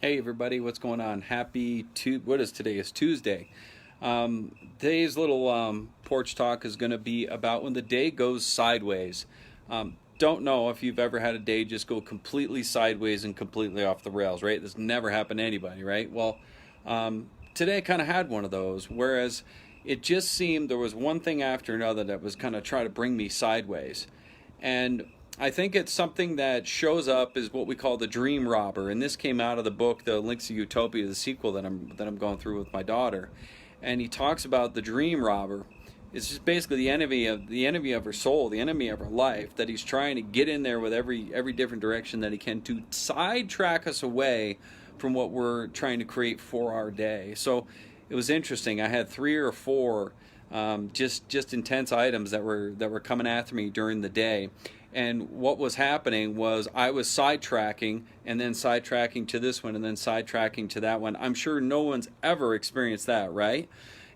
Hey everybody, what's going on? What is today? It's Tuesday. Today's little porch talk is going to be about when the day goes sideways. Don't know if you've ever had a day just go completely sideways and completely off the rails, right? This never happened to anybody, right? Well, today I kind of had one of those, whereas it just seemed there was one thing after another that was kind of trying to bring me sideways. And I think it's something that shows up as what we call the dream robber, and this came out of the book, The Links of Utopia, the sequel that I'm going through with my daughter. And he talks about the dream robber. It's just basically the enemy of her soul, the enemy of her life, that he's trying to get in there with every different direction that he can to sidetrack us away from what we're trying to create for our day. So it was interesting. I had three or four just intense items that were coming after me during the day. And what was happening was I was sidetracking and then sidetracking to this one and then sidetracking to that one. I'm sure no one's ever experienced that, right?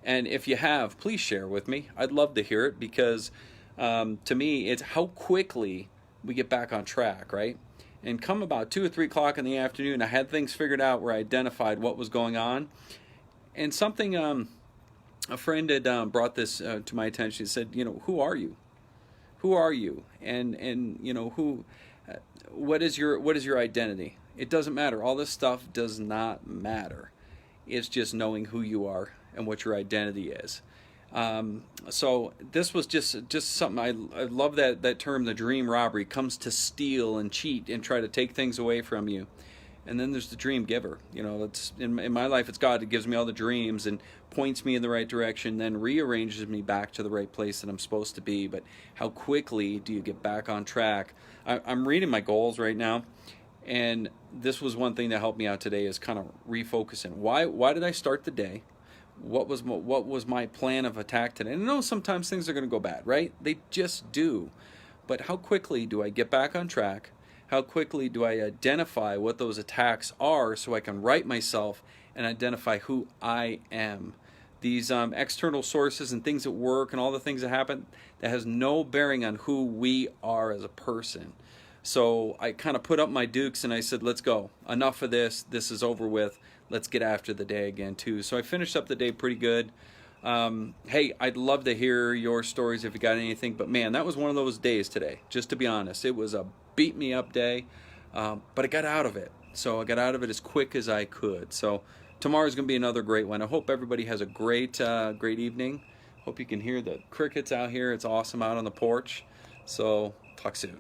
And if you have, please share with me. I'd love to hear it because to me, it's how quickly we get back on track, right? And come about 2 or 3 o'clock in the afternoon, I had things figured out where I identified what was going on. And something a friend had brought this to my attention. He said, who are you? Who are you? And who? What is your identity? It doesn't matter. All this stuff does not matter. It's just knowing who you are and what your identity is. So this was just something I love that term, the dream robbery comes to steal and cheat and try to take things away from you. And then there's the dream giver. It's in my life, it's God that gives me all the dreams and points me in the right direction, then rearranges me back to the right place that I'm supposed to be. But how quickly do you get back on track? I'm reading my goals right now, and this was one thing that helped me out today is kind of refocusing. Why did I start the day? What was my plan of attack today? And I know sometimes things are going to go bad, right? They just do. But how quickly do I get back on track? How quickly do I identify what those attacks are so I can right myself and identify who I am? These external sources and things at work and all the things that happen, that has no bearing on who we are as a person. So I kind of put up my dukes and I said, let's go. Enough of this. This is over with. Let's get after the day again, too. So I finished up the day pretty good. Hey, I'd love to hear your stories if you got anything. But man, that was one of those days today, just to be honest. It was a beat me up day, but I got out of it. So I got out of it as quick as I could. So tomorrow's going to be another great one. I hope everybody has a great evening. Hope you can hear the crickets out here. It's awesome out on the porch. So talk soon.